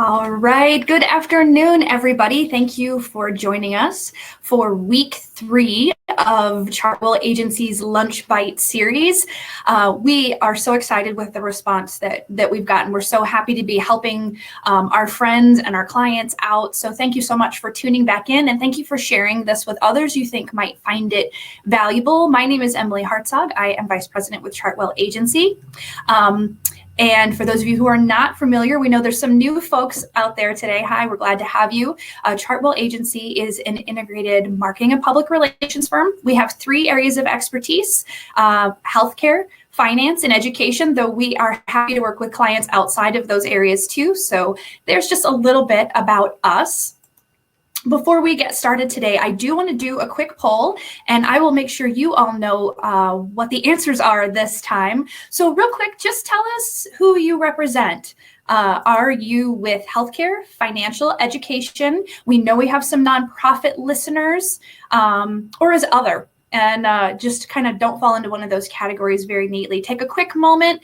All right, good afternoon, everybody. Thank you for joining us for week 3 of Chartwell Agency's Lunch Bite series. We are so excited with the response that we've gotten. We're so happy to be helping our friends and our clients out. So thank you so much for tuning back in, and thank you for sharing this with others you think might find it valuable. My name is Emily Hartzog. I am Vice President with Chartwell Agency. And for those of you who are not familiar, we know there's some new folks out there today. Hi, we're glad to have you. Chartwell Agency is an integrated marketing and public relations firm. We have 3 areas of expertise: healthcare, finance, and education, though we are happy to work with clients outside of those areas too. So there's just a little bit about us. Before we get started today, I do want to do a quick poll, and I will make sure you all know what the answers are this time. So real quick, just tell us who you represent. Are you with healthcare, financial, education? We know we have some nonprofit listeners, or is other? And just kind of don't fall into one of those categories very neatly. Take a quick moment,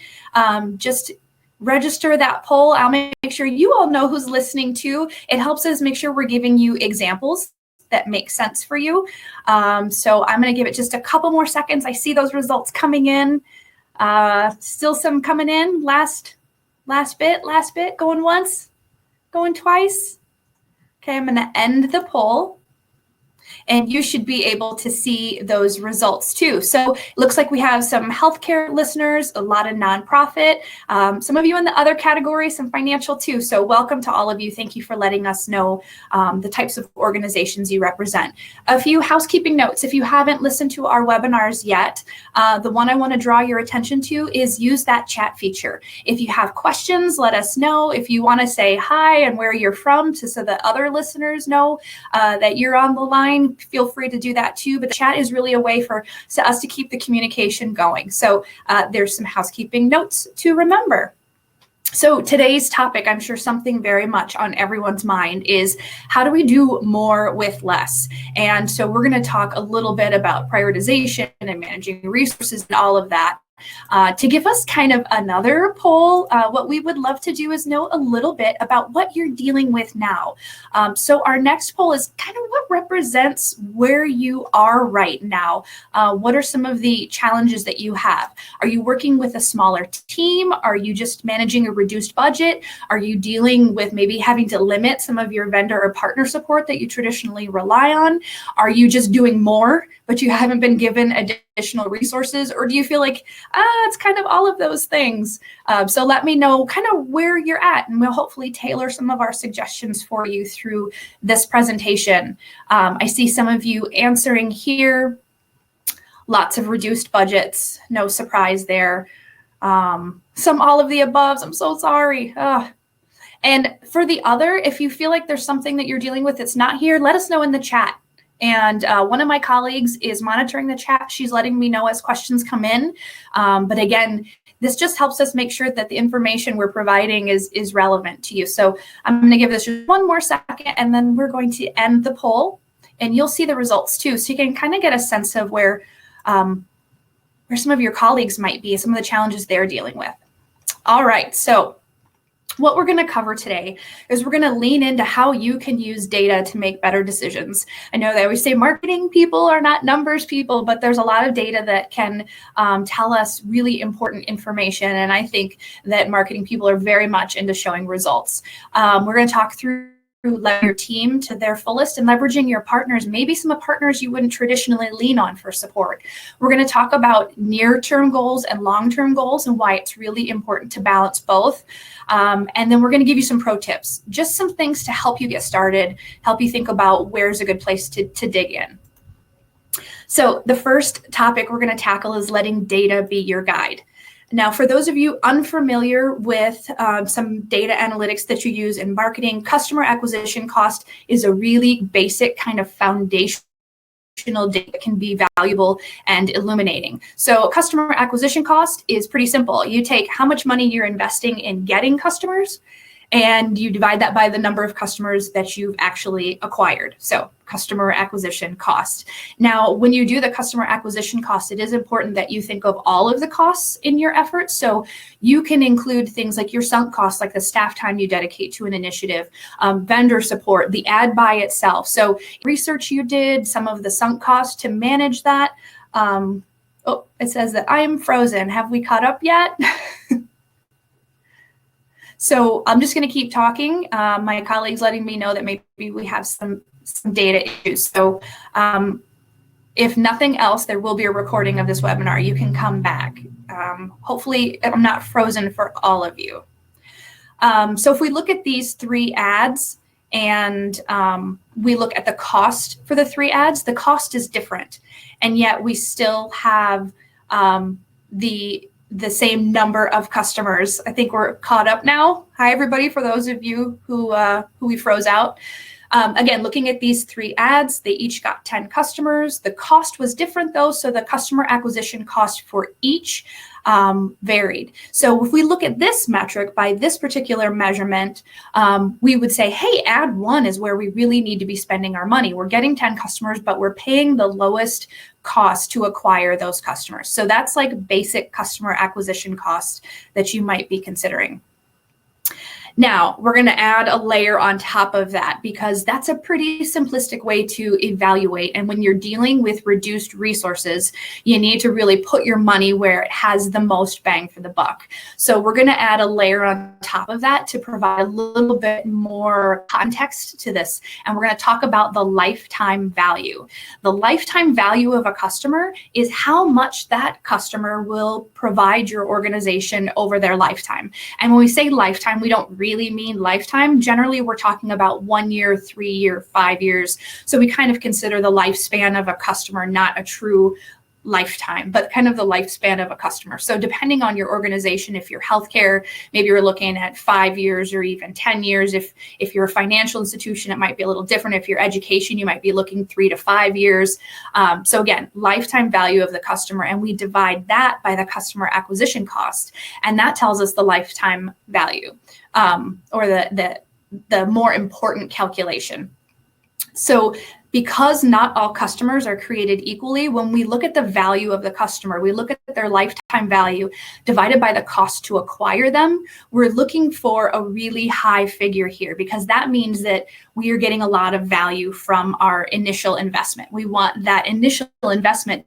just register that poll. I'll make sure you all know who's listening too. It helps us make sure we're giving you examples that make sense for you. So I'm going to give it just a couple more seconds. I see those results coming in. Still some coming in. Last bit, going once, going twice. Okay, I'm going to end the poll, and you should be able to see those results too. So it looks like we have some healthcare listeners, a lot of nonprofit, some of you in the other category, some financial too. So welcome to all of you. Thank you for letting us know the types of organizations you represent. A few housekeeping notes. If you haven't listened to our webinars yet, the one I want to draw your attention to is use that chat feature. If you have questions, let us know. If you want to say hi and where you're from so that other listeners know that you're on the line, feel free to do that too. But the chat is really a way for us to keep the communication going. So there's some housekeeping notes to remember. So today's topic, I'm sure something very much on everyone's mind, is how do we do more with less? And so we're going to talk a little bit about prioritization and managing resources and all of that. To give us kind of another poll, what we would love to do is know a little bit about what you're dealing with now. So our next poll is kind of what represents where you are right now. What are some of the challenges that you have? Are you working with a smaller team? Are you just managing a reduced budget? Are you dealing with maybe having to limit some of your vendor or partner support that you traditionally rely on? Are you just doing more, but you haven't been given additional resources? Or do you feel like, it's kind of all of those things? So let me know kind of where you're at, and we'll hopefully tailor some of our suggestions for you through this presentation. I see some of you answering here. Lots of reduced budgets, no surprise there. Some all of the above, I'm so sorry. And for the other, if you feel like there's something that you're dealing with that's not here, let us know in the chat. And one of my colleagues is monitoring the chat. She's letting me know as questions come in. But again, this just helps us make sure that the information we're providing is relevant to you. So I'm going to give this just one more second, and then we're going to end the poll, and you'll see the results too. So you can kind of get a sense of where some of your colleagues might be, some of the challenges they're dealing with. All right, so what we're going to cover today is we're going to lean into how you can use data to make better decisions. I know they always say marketing people are not numbers people, but there's a lot of data that can tell us really important information. And I think that marketing people are very much into showing results. We're going to talk through leveraging your team to their fullest and leveraging your partners, maybe some partners you wouldn't traditionally lean on for support. We're going to talk about near-term goals and long-term goals and why it's really important to balance both. And then we're going to give you some pro tips, just some things to help you get started, help you think about where's a good place to dig in. So the first topic we're going to tackle is letting data be your guide. Now, for those of you unfamiliar with some data analytics that you use in marketing, customer acquisition cost is a really basic kind of foundational data that can be valuable and illuminating. So customer acquisition cost is pretty simple. You take how much money you're investing in getting customers, and you divide that by the number of customers that you've actually acquired. So customer acquisition cost. Now, when you do the customer acquisition cost, it is important that you think of all of the costs in your efforts. So you can include things like your sunk costs, like the staff time you dedicate to an initiative, vendor support, the ad buy itself. So research you did, some of the sunk costs to manage that. Oh, it says that I am frozen. Have we caught up yet? So I'm just going to keep talking. My colleague's letting me know that maybe we have some data issues. So if nothing else, there will be a recording of this webinar. You can come back. Hopefully I'm not frozen for all of you. So if we look at these 3 ads and we look at the cost for the 3 ads, the cost is different. And yet we still have the same number of customers. I think we're caught up now. Hi, everybody, for those of you who we froze out. Again, looking at these 3 ads, they each got 10 customers. The cost was different though, so the customer acquisition cost for each varied. So if we look at this metric by this particular measurement, we would say, hey, ad 1 is where we really need to be spending our money. We're getting 10 customers, but we're paying the lowest cost to acquire those customers. So that's like basic customer acquisition cost that you might be considering. Now, we're going to add a layer on top of that because that's a pretty simplistic way to evaluate. And when you're dealing with reduced resources, you need to really put your money where it has the most bang for the buck. So we're going to add a layer on top of that to provide a little bit more context to this. And we're going to talk about the lifetime value. The lifetime value of a customer is how much that customer will provide your organization over their lifetime. And when we say lifetime, we don't really mean lifetime. Generally, we're talking about 1 year, 3 year, 5 years. So we kind of consider the lifespan of a customer not a true lifetime, but kind of the lifespan of a customer. So depending on your organization, if you're healthcare, maybe you're looking at 5 years or even 10 years. If you're a financial institution, it might be a little different. If you're education, you might be looking 3 to 5 years. So again, lifetime value of the customer, and we divide that by the customer acquisition cost. And that tells us the lifetime value, or the more important calculation. So because not all customers are created equally, when we look at the value of the customer, we look at their lifetime value divided by the cost to acquire them. We're looking for a really high figure here because that means that we are getting a lot of value from our initial investment. We want that initial investment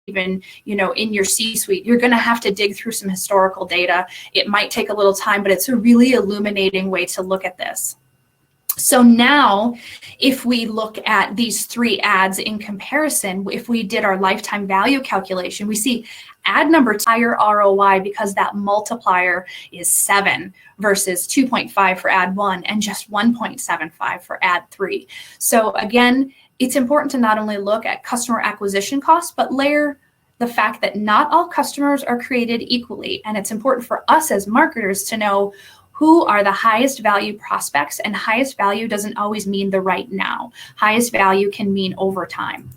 even, in your C-suite, you're going to have to dig through some historical data. It might take a little time, but it's a really illuminating way to look at this. So now, if we look at these 3 ads in comparison, if we did our lifetime value calculation, we see ad number higher ROI because that multiplier is 7 versus 2.5 for ad 1 and just 1.75 for ad 3. So again, it's important to not only look at customer acquisition costs, but layer the fact that not all customers are created equally. And it's important for us as marketers to know who are the highest value prospects, and highest value doesn't always mean the right now. Highest value can mean over time.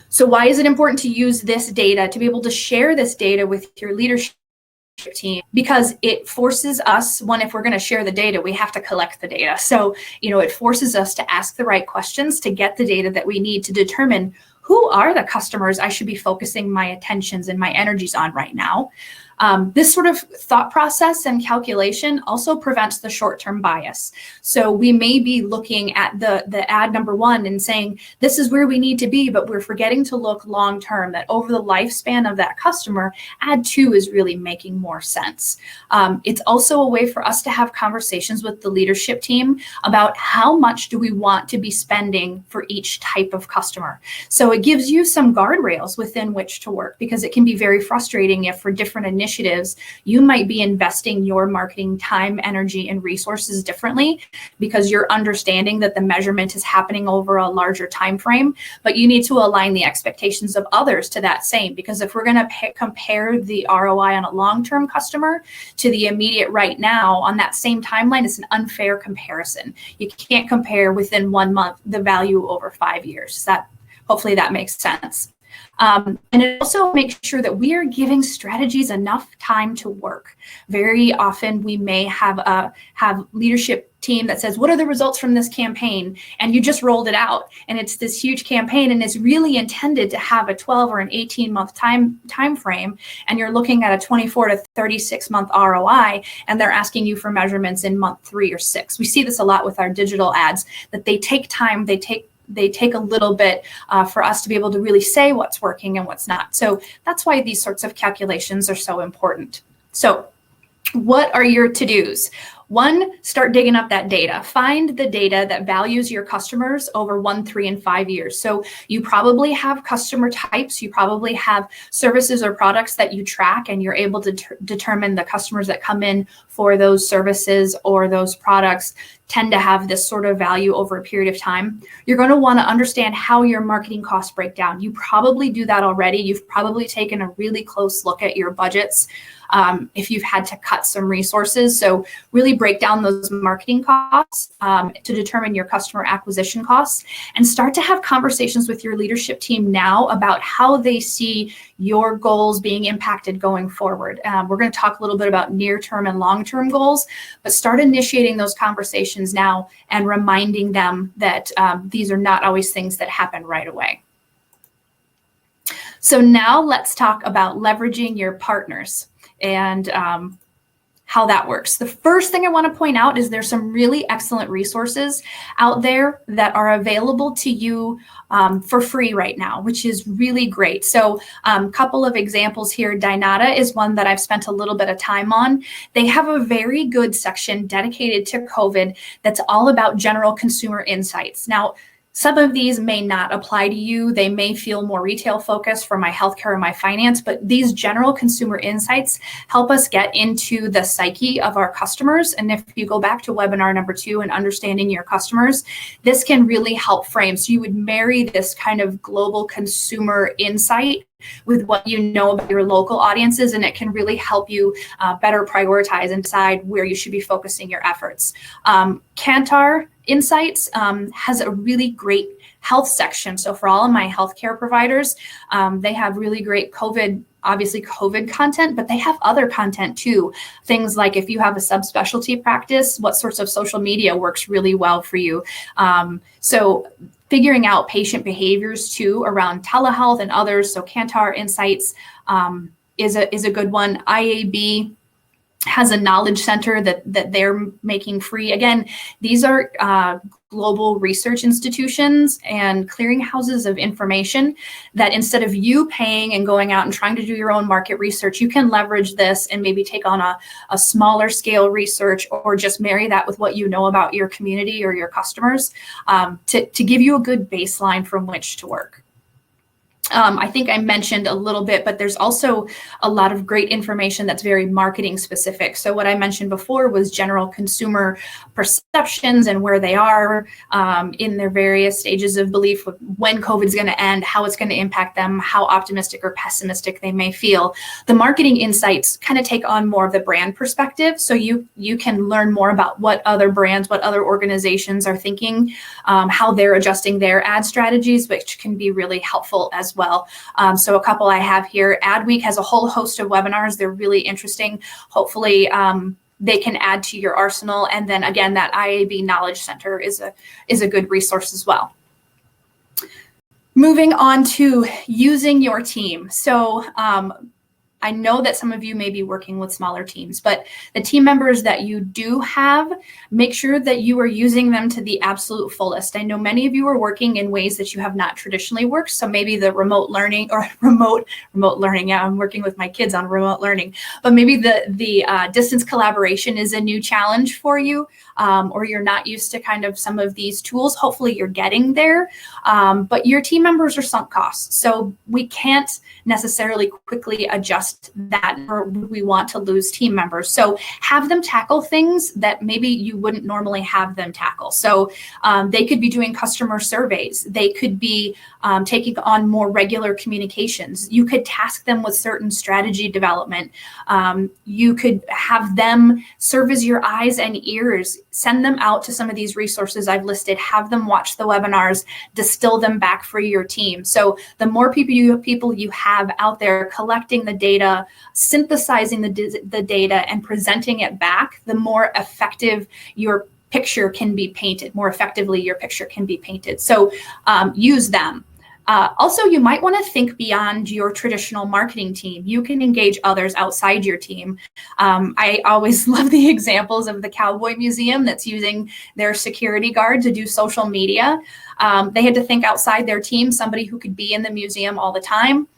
So why is it important to use this data, to be able to share this data with your leadership team? Because it forces us, if we're going to share the data, we have to collect the data. So, it forces us to ask the right questions to get the data that we need to determine who are the customers I should be focusing my attentions and my energies on right now. This sort of thought process and calculation also prevents the short-term bias. So we may be looking at the ad number 1 and saying, this is where we need to be, but we're forgetting to look long-term, that over the lifespan of that customer, ad 2 is really making more sense. It's also a way for us to have conversations with the leadership team about how much do we want to be spending for each type of customer. So it gives you some guardrails within which to work, because it can be very frustrating if for different initiatives initiatives, you might be investing your marketing time, energy, and resources differently because you're understanding that the measurement is happening over a larger time frame, but you need to align the expectations of others to that same, because if we're going to compare the ROI on a long-term customer to the immediate right now on that same timeline, it's an unfair comparison. You can't compare within 1 month the value over 5 years. Hopefully that makes sense. And it also makes sure that we are giving strategies enough time to work. Very often we may have leadership team that says, what are the results from this campaign? And you just rolled it out. And it's this huge campaign and it's really intended to have a 12 or an 18-month time frame. And you're looking at a 24 to 36-month ROI, and they're asking you for measurements in month 3 or 6. We see this a lot with our digital ads, that they take time, they take a little bit for us to be able to really say what's working and what's not. So that's why these sorts of calculations are so important. So what are your to-dos? 1, start digging up that data. Find the data that values your customers over 1, 3, and 5 years. So you probably have customer types. You probably have services or products that you track, and you're able to determine the customers that come in for those services or those products tend to have this sort of value over a period of time. You're going to want to understand how your marketing costs break down. You probably do that already. You've probably taken a really close look at your budgets if you've had to cut some resources. So really break down those marketing costs to determine your customer acquisition costs, and start to have conversations with your leadership team now about how they see your goals being impacted going forward. We're going to talk a little bit about near-term and long-term goals, but start initiating those conversations now and reminding them that these are not always things that happen right away. So now let's talk about leveraging your partners and how that works. The first thing I want to point out is there's some really excellent resources out there that are available to you for free right now, which is really great. So a couple of examples here. Dynata is one that I've spent a little bit of time on. They have a very good section dedicated to COVID that's all about general consumer insights. Now, some of these may not apply to you. They may feel more retail focused for my healthcare or my finance, but these general consumer insights help us get into the psyche of our customers. And if you go back to webinar number 2 and understanding your customers, this can really help frame. So you would marry this kind of global consumer insight with what you know about your local audiences, and it can really help you better prioritize and decide where you should be focusing your efforts. Kantar Insights has a really great health section. So for all of my healthcare providers, they have really great COVID content, but they have other content too. Things like if you have a subspecialty practice, what sorts of social media works really well for you. So figuring out patient behaviors too around telehealth and others. So Kantar Insights is a good one. IAB has a knowledge center that they're making free. Again, these are global research institutions and clearinghouses of information that instead of you paying and going out and trying to do your own market research, you can leverage this and maybe take on a smaller scale research, or just marry that with what you know about your community or your customers to give you a good baseline from which to work. I think I mentioned a little bit, but there's also a lot of great information that's very marketing specific. So what I mentioned before was general consumer perceptions and where they are in their various stages of belief with when COVID is going to end, how it's going to impact them, how optimistic or pessimistic they may feel. The marketing insights kind of take on more of the brand perspective. So you can learn more about what other brands, what other organizations are thinking, how they're adjusting their ad strategies, which can be really helpful as well. So a couple I have here. Adweek has a whole host of webinars. They're really interesting. Hopefully they can add to your arsenal. And then again, that IAB Knowledge Center is a good resource as well. Moving on to using your team. So I know that some of you may be working with smaller teams, but the team members that you do have, make sure that you are using them to the absolute fullest. I know many of you are working in ways that you have not traditionally worked. So maybe the remote learning or remote learning. Yeah, I'm working with my kids on remote learning, but maybe the distance collaboration is a new challenge for you, or you're not used to kind of some of these tools. Hopefully you're getting there, but your team members are sunk costs. So we can't necessarily quickly adjust adjust that, or would we want to lose team members? So have them tackle things that maybe you wouldn't normally have them tackle. So they could be doing customer surveys. They could be taking on more regular communications. You could task them with certain strategy development. You could have them serve as your eyes and ears, send them out to some of these resources I've listed, have them watch the webinars, distill them back for your team. So the more people you have out there collecting the data, synthesizing the data and presenting it back, the more effective your picture can be painted, more effectively your picture can be painted. So use them. Also, you might want to think beyond your traditional marketing team. You can engage others outside your team. I always love the examples of the Cowboy Museum that's using their security guard to do social media. They had to think outside their team, somebody who could be in the museum all the time.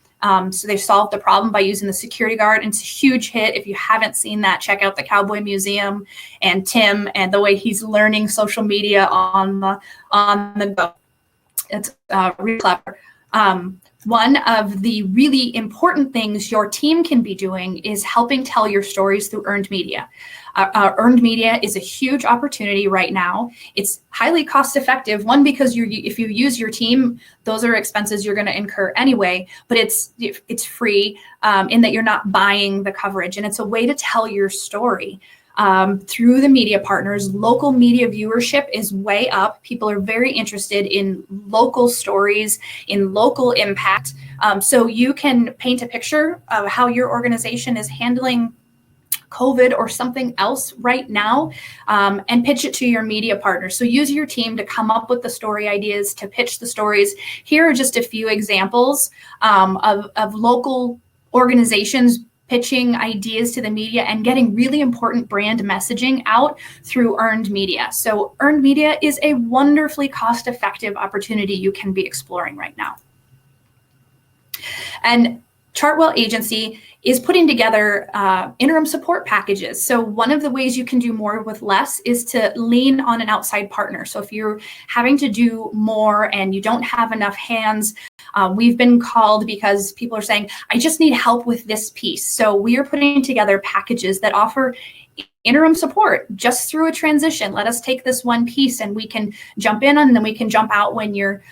So they solved the problem by using the security guard, and it's a huge hit. If you haven't seen that, check out the Cowboy Museum and Tim and the way he's learning social media on the go. It's really clever. One of the really important things your team can be doing is helping tell your stories through earned media. Earned media is a huge opportunity right now. It's highly cost effective. One, because if you use your team, those are expenses you're going to incur anyway, but it's free in that you're not buying the coverage, and it's a way to tell your story. Through the media partners. Local media viewership is way up. People are very interested in local stories, in local impact. So you can paint a picture of how your organization is handling COVID or something else right now, and pitch it to your media partners. So use your team to come up with the story ideas, to pitch the stories. Here are just a few examples of local organizations pitching ideas to the media and getting really important brand messaging out through earned media. So earned media is a wonderfully cost-effective opportunity you can be exploring right now. And Chartwell Agency is putting together interim support packages. So one of the ways you can do more with less is to lean on an outside partner. So if you're having to do more and you don't have enough hands, we've been called because people are saying, I just need help with this piece. So we are putting together packages that offer interim support just through a transition. Let us take this one piece and we can jump in, and then we can jump out when you're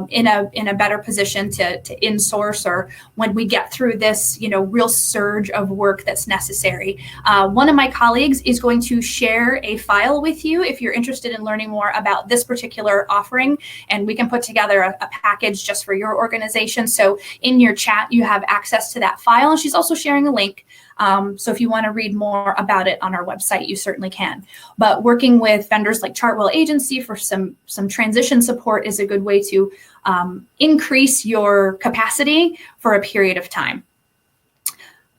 in a better position to insource, or when we get through this real surge of work that's necessary. One of my colleagues is going to share a file with you if you're interested in learning more about this particular offering, and we can put together a package just for your organization. So in your chat, you have access to that file, and she's also sharing a link. So if you want to read more about it on our website, you certainly can. But working with vendors like Chartwell Agency for some transition support is a good way to increase your capacity for a period of time.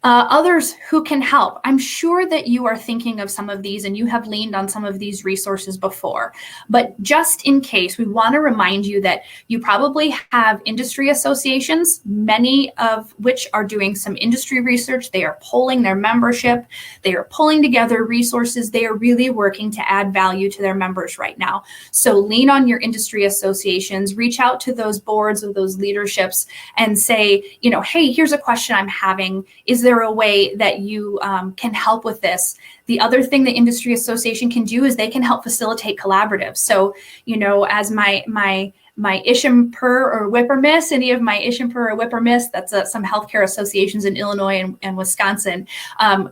Others who can help. I'm sure that you are thinking of some of these and you have leaned on some of these resources before, but just in case, we want to remind you that you probably have industry associations, many of which are doing some industry research. They are polling their membership. They are pulling together resources. They are really working to add value to their members right now. So lean on your industry associations, reach out to those boards of those leaderships and say, hey, here's a question I'm having. Is there a way that you can help with this? The other thing the industry association can do is they can help facilitate collaboratives. So, as my Isham Per or Whip or Miss, any of my Isham Per or Whip or Miss, that's some healthcare associations in Illinois and Wisconsin.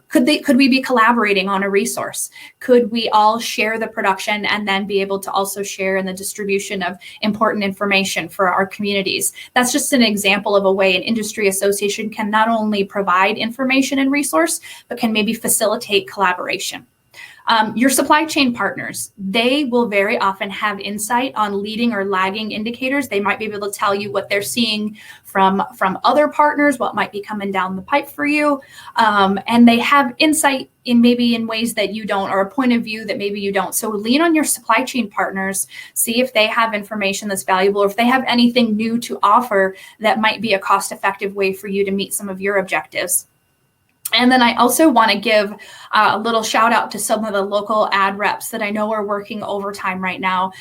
Could we be collaborating on a resource? Could we all share the production and then be able to also share in the distribution of important information for our communities? That's just an example of a way an industry association can not only provide information and resource, but can maybe facilitate collaboration. Your supply chain partners, they will very often have insight on leading or lagging indicators. They might be able to tell you what they're seeing from other partners, what might be coming down the pipe for you. And they have insight in ways that you don't, or a point of view that maybe you don't. So lean on your supply chain partners, see if they have information that's valuable, or if they have anything new to offer that might be a cost-effective way for you to meet some of your objectives. And then I also want to give a little shout out to some of the local ad reps that I know are working overtime right now.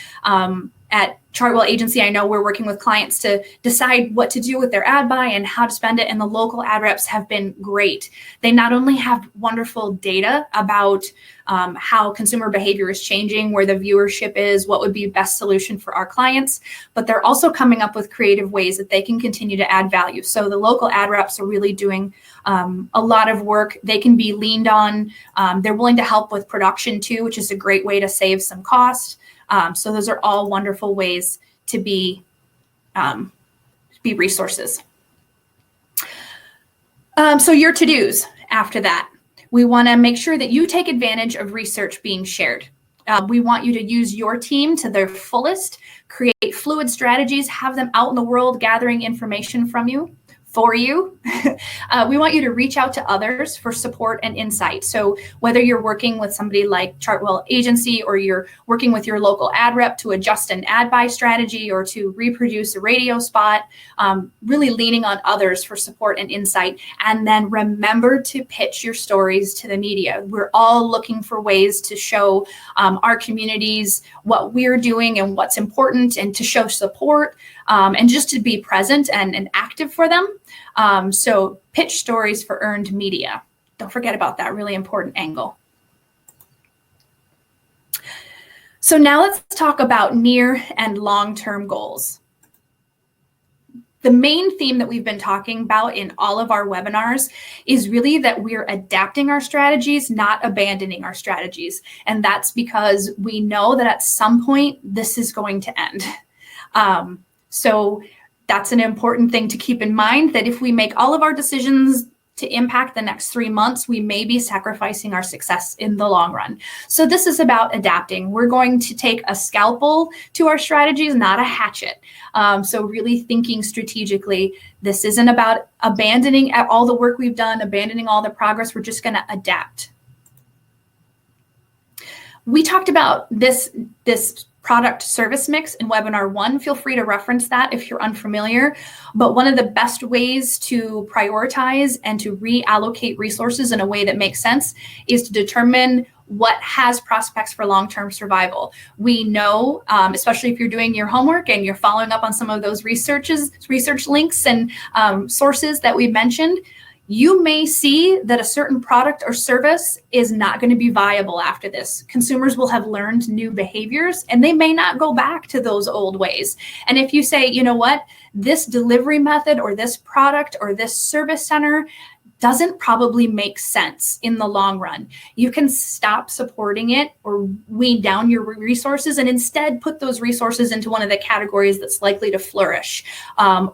At Chartwell Agency, I know we're working with clients to decide what to do with their ad buy and how to spend it, and the local ad reps have been great. They not only have wonderful data about how consumer behavior is changing, where the viewership is, what would be the best solution for our clients, but they're also coming up with creative ways that they can continue to add value. So the local ad reps are really doing a lot of work. They can be leaned on. They're willing to help with production too, which is a great way to save some cost. So those are all wonderful ways to be resources. So your to-dos after that. We want to make sure that you take advantage of research being shared. We want you to use your team to their fullest, create fluid strategies, have them out in the world gathering information from you. For you. We want you to reach out to others for support and insight. So whether you're working with somebody like Chartwell Agency, or you're working with your local ad rep to adjust an ad buy strategy or to reproduce a radio spot, really leaning on others for support and insight. And then remember to pitch your stories to the media. We're all looking for ways to show our communities what we're doing and what's important, and to show support, and just to be present and active for them. So pitch stories for earned media. Don't forget about that really important angle. So now let's talk about near and long-term goals. The main theme that we've been talking about in all of our webinars is really that we're adapting our strategies, not abandoning our strategies. And that's because we know that at some point this is going to end. So that's an important thing to keep in mind, that if we make all of our decisions to impact the next 3 months, we may be sacrificing our success in the long run. So this is about adapting. We're going to take a scalpel to our strategies, not a hatchet. So really thinking strategically. This isn't about abandoning all the work we've done, abandoning all the progress. We're just going to adapt. We talked about this product service mix in webinar 1. Feel free to reference that if you're unfamiliar. But one of the best ways to prioritize and to reallocate resources in a way that makes sense is to determine what has prospects for long-term survival. We know, especially if you're doing your homework and you're following up on some of those research links and sources that we've mentioned, you may see that a certain product or service is not going to be viable after this. Consumers will have learned new behaviors and they may not go back to those old ways. And if you say, you know what, this delivery method or this product or this service center doesn't probably make sense in the long run, you can stop supporting it or wean down your resources and instead put those resources into one of the categories that's likely to flourish.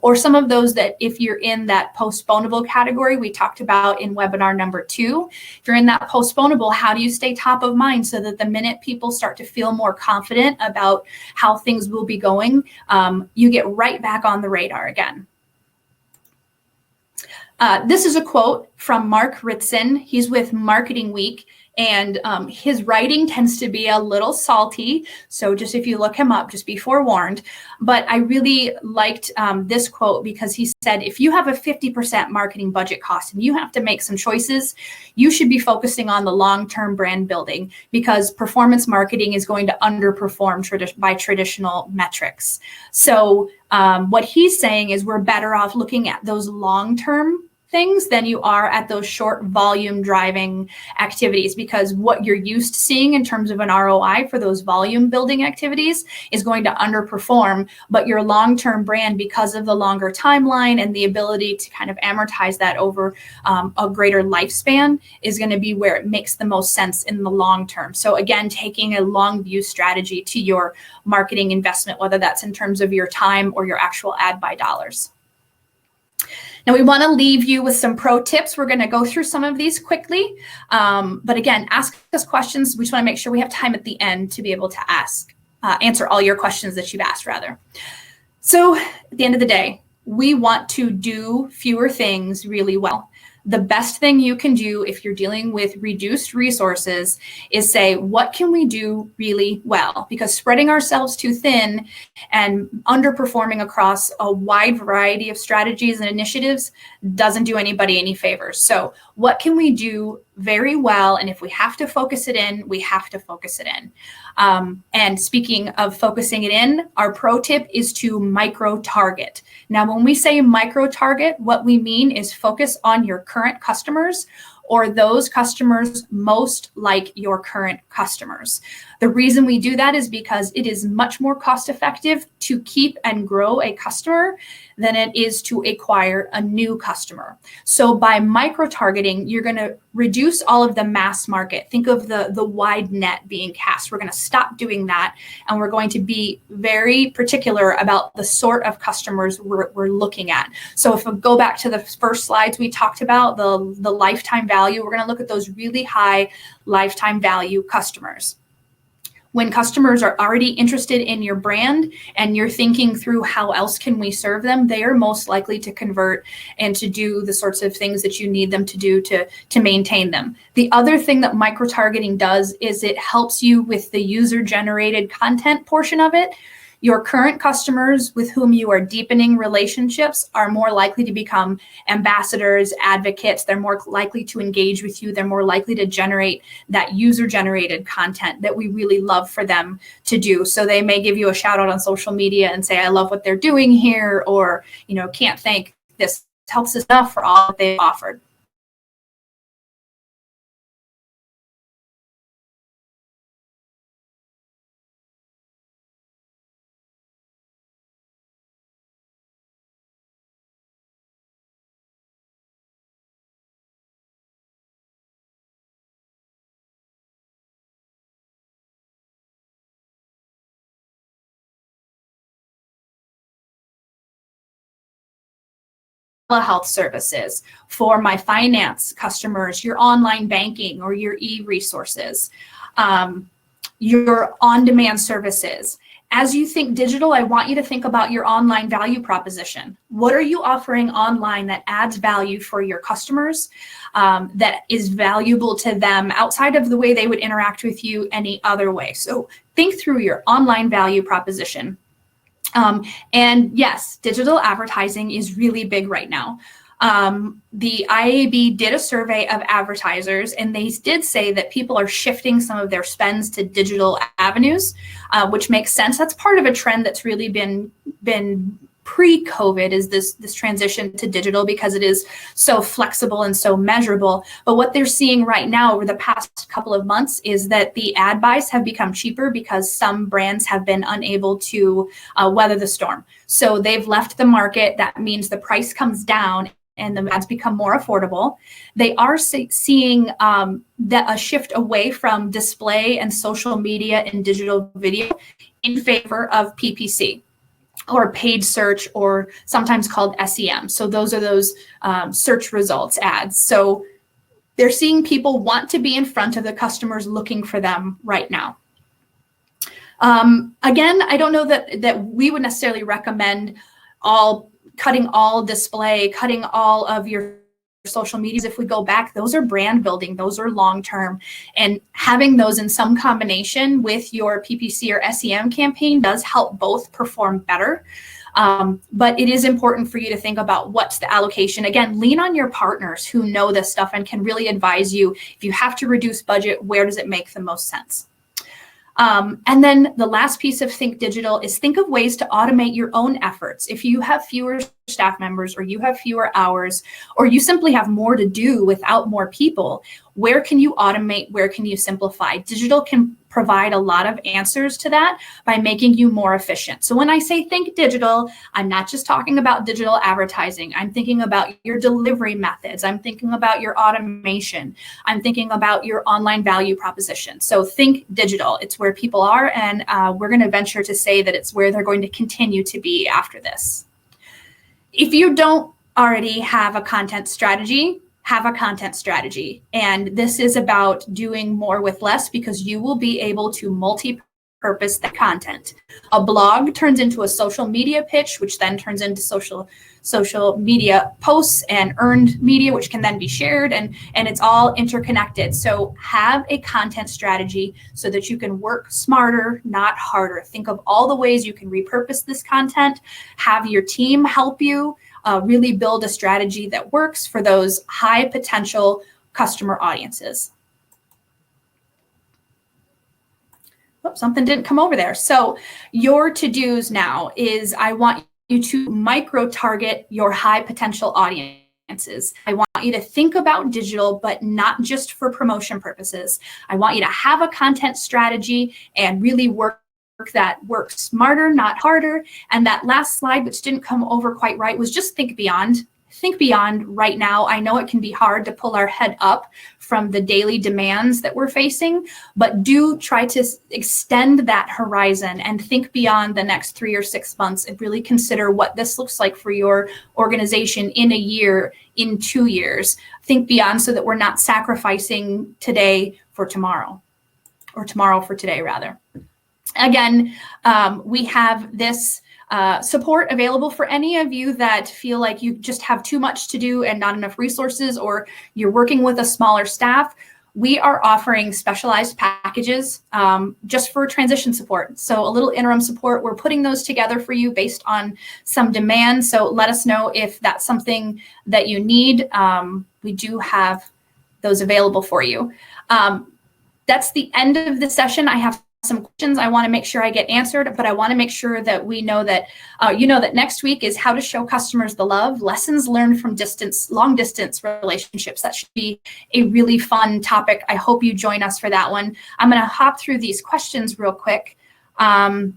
Or some of those that, if you're in that postponable category we talked about in webinar number 2, if you're in that postponable, how do you stay top of mind so that the minute people start to feel more confident about how things will be going, you get right back on the radar again. This is a quote from Mark Ritson. He's with Marketing Week, and his writing tends to be a little salty. So just if you look him up, just be forewarned. But I really liked this quote because he said, if you have a 50% marketing budget cost and you have to make some choices, you should be focusing on the long-term brand building, because performance marketing is going to underperform by traditional metrics. So what he's saying is we're better off looking at those long-term things than you are at those short volume driving activities, because what you're used to seeing in terms of an ROI for those volume building activities is going to underperform, but your long-term brand, because of the longer timeline and the ability to kind of amortize that over a greater lifespan, is going to be where it makes the most sense in the long term. So again, taking a long view strategy to your marketing investment, whether that's in terms of your time or your actual ad buy dollars. Now we want to leave you with some pro tips. We're going to go through some of these quickly. But again, ask us questions. We just want to make sure we have time at the end to be able to answer all your questions that you've asked, rather. So at the end of the day, we want to do fewer things really well. The best thing you can do if you're dealing with reduced resources is say, what can we do really well? Because spreading ourselves too thin and underperforming across a wide variety of strategies and initiatives doesn't do anybody any favors. So what can we do very well. And if we have to focus it in, we have to focus it in. And speaking of focusing it in, our pro tip is to micro target. Now, when we say micro target, what we mean is focus on your current customers or those customers most like your current customers. The reason we do that is because it is much more cost effective to keep and grow a customer than it is to acquire a new customer. So by micro-targeting, you're going to reduce all of the mass market. Think of the wide net being cast. We're going to stop doing that, and we're going to be very particular about the sort of customers we're looking at. So if we go back to the first slides we talked about, the lifetime value, we're going to look at those really high lifetime value customers. When customers are already interested in your brand and you're thinking through how else can we serve them, they are most likely to convert and to do the sorts of things that you need them to do to maintain them. The other thing that micro-targeting does is it helps you with the user-generated content portion of it. Your current customers with whom you are deepening relationships are more likely to become ambassadors, advocates. They're more likely to engage with you. They're more likely to generate that user-generated content that we really love for them to do. So they may give you a shout out on social media and say, I love what they're doing here, or, can't thank this helps us enough for all that they've offered. Health services, for my finance customers, your online banking or your e-resources, your on-demand services. As you think digital, I want you to think about your online value proposition. What are you offering online that adds value for your customers, that is valuable to them outside of the way they would interact with you any other way? So think through your online value proposition. And yes, digital advertising is really big right now. The IAB did a survey of advertisers, and they did say that people are shifting some of their spends to digital avenues, which makes sense. That's part of a trend that's really been pre-COVID, is this transition to digital, because it is so flexible and so measurable. But what they're seeing right now over the past couple of months is that the ad buys have become cheaper because some brands have been unable to weather the storm. So they've left the market. That means the price comes down and the ads become more affordable. They are seeing that a shift away from display and social media and digital video in favor of PPC, or paid search, or sometimes called SEM. So those are those search results ads. So they're seeing people want to be in front of the customers looking for them right now. Again, I don't know that we would necessarily recommend cutting all display, cutting all of your social medias. If we go back, those are brand building, those are long-term, and having those in some combination with your PPC or SEM campaign does help both perform better. But it is important for you to think about what's the allocation. Again, lean on your partners who know this stuff and can really advise you. If you have to reduce budget, where does it make the most sense? And then the last piece of Think Digital is think of ways to automate your own efforts. If you have fewer staff members, or you have fewer hours, or you simply have more to do without more people, where can you automate? Where can you simplify? Digital can provide a lot of answers to that by making you more efficient. So when I say think digital, I'm not just talking about digital advertising. I'm thinking about your delivery methods. I'm thinking about your automation. I'm thinking about your online value proposition. So think digital. It's where people are, and we're going to venture to say that it's where they're going to continue to be after this. If you don't already have a content strategy, have a content strategy. And this is about doing more with less, because you will be able to multi-purpose the content. A blog turns into a social media pitch, which then turns into social media posts and earned media, which can then be shared, and it's all interconnected. So have a content strategy so that you can work smarter, not harder. Think of all the ways you can repurpose this content. Have your team help you really build a strategy that works for those high potential customer audiences. Oops, something didn't come over there. So your to-dos now is I want you to micro-target your high potential audiences. I want you to think about digital, but not just for promotion purposes. I want you to have a content strategy and really work smarter, not harder. And that last slide, which didn't come over quite right, was just think beyond. Think beyond right now. I know it can be hard to pull our head up from the daily demands that we're facing, but do try to extend that horizon and think beyond the next 3 or 6 months and really consider what this looks like for your organization in a year, in 2 years. Think beyond so that we're not sacrificing today for tomorrow, or tomorrow for today, rather. Again, we have this support available for any of you that feel like you just have too much to do and not enough resources, or you're working with a smaller staff. We are offering specialized packages just for transition support. So a little interim support, we're putting those together for you based on some demand. So let us know if that's something that you need. We do have those available for you. That's the end of the session. I have some questions I want to make sure I get answered, but I want to make sure that we know that that next week is how to show customers the love, lessons learned from long distance relationships. That should be a really fun topic. I hope you join us for that one. I'm going to hop through these questions real quick. Hold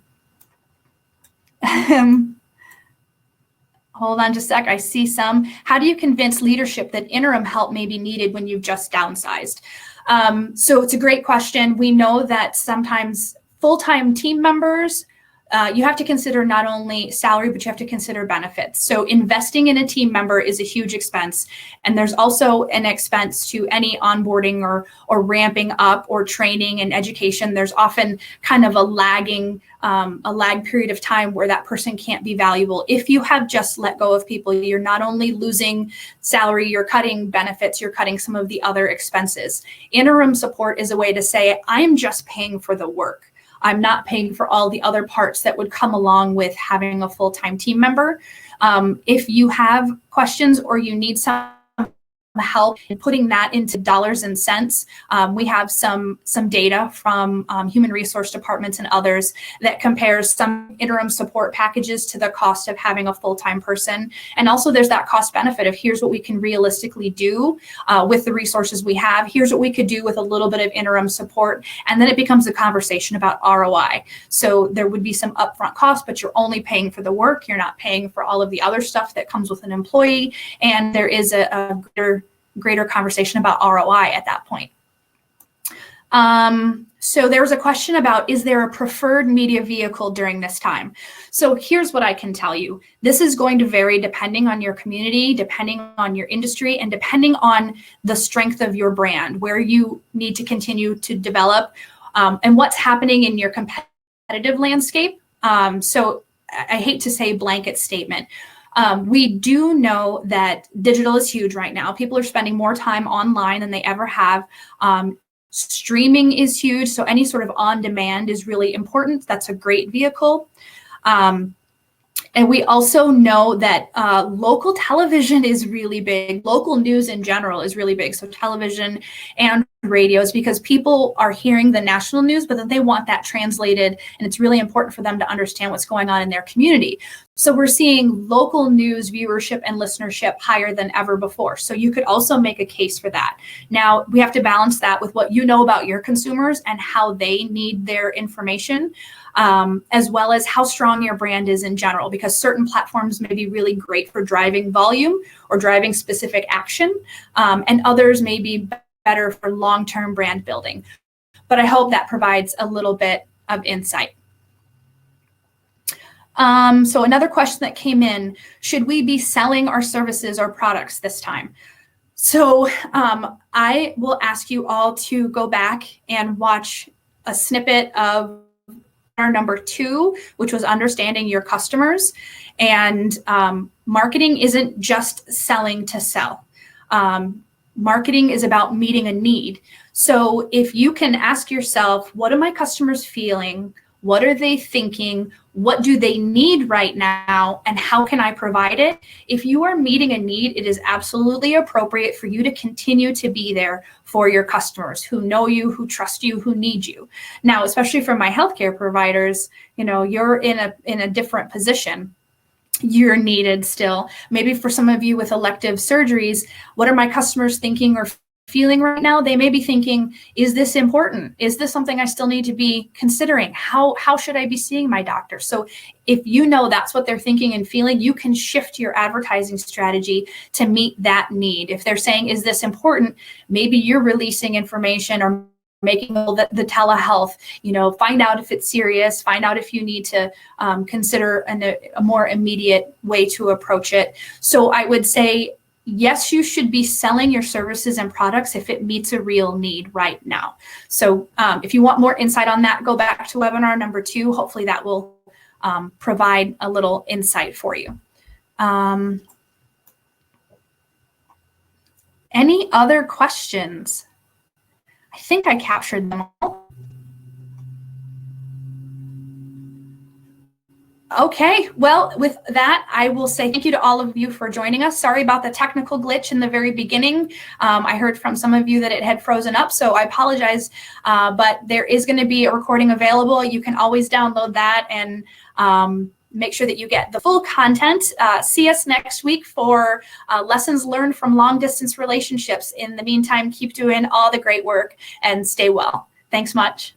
on just a sec. I see some. How do you convince leadership that interim help may be needed when you've just downsized? So it's a great question. We know that sometimes full-time team members, you have to consider not only salary, but you have to consider benefits. So investing in a team member is a huge expense. And there's also an expense to any onboarding or ramping up or training and education. There's often kind of a lag period of time where that person can't be valuable. If you have just let go of people, you're not only losing salary, you're cutting benefits, you're cutting some of the other expenses. Interim support is a way to say, I'm just paying for the work. I'm not paying for all the other parts that would come along with having a full-time team member. If you have questions or you need some help in putting that into dollars and cents, we have some data from human resource departments and others that compares some interim support packages to the cost of having a full-time person. And also there's that cost benefit of here's what we can realistically do with the resources we have. Here's what we could do with a little bit of interim support. And then it becomes a conversation about ROI. So there would be some upfront costs, but you're only paying for the work. You're not paying for all of the other stuff that comes with an employee. And there is a greater conversation about ROI at that point. So there was a question about, is there a preferred media vehicle during this time? So here's what I can tell you. This is going to vary depending on your community, depending on your industry, and depending on the strength of your brand, where you need to continue to develop, and what's happening in your competitive landscape. So I hate to say blanket statement. We do know that digital is huge right now. People are spending more time online than they ever have. Streaming is huge, so any sort of on-demand is really important. That's a great vehicle. And we also know that local television is really big. Local news in general is really big. So television and radios, because people are hearing the national news, but then they want that translated. And it's really important for them to understand what's going on in their community. So we're seeing local news viewership and listenership higher than ever before. So you could also make a case for that. Now, we have to balance that with what you know about your consumers and how they need their information, as well as how strong your brand is in general, because certain platforms may be really great for driving volume or driving specific action, and others may be better for long-term brand building. But I hope that provides a little bit of insight. So another question that came in, should we be selling our services or products this time? So I will ask you all to go back and watch a snippet of our number 2, which was understanding your customers. And marketing isn't just selling to sell. Marketing is about meeting a need. So if you can ask yourself, what are my customers feeling? What are they thinking? What do they need right now? And how can I provide it? If you are meeting a need, it is absolutely appropriate for you to continue to be there for your customers who know you, who trust you, who need you. Now, especially for my healthcare providers, you're in a different position. You're needed still. Maybe for some of you with elective surgeries, what are my customers thinking or feeling right now? They may be thinking, is this important? Is this something I still need to be considering? How should I be seeing my doctor? So if you know that's what they're thinking and feeling, you can shift your advertising strategy to meet that need. If they're saying, is this important? Maybe you're releasing information or making the telehealth, find out if it's serious, find out if you need to consider a more immediate way to approach it. So I would say, yes, you should be selling your services and products if it meets a real need right now. So if you want more insight on that, go back to webinar number 2. Hopefully that will provide a little insight for you. Any other questions? I think I captured them all. Okay, well, with that, I will say thank you to all of you for joining us. Sorry about the technical glitch in the very beginning. I heard from some of you that it had frozen up, so I apologize, but there is going to be a recording available. You can always download that and make sure that you get the full content. See us next week for lessons learned from long-distance relationships. In the meantime, keep doing all the great work and stay well. Thanks much.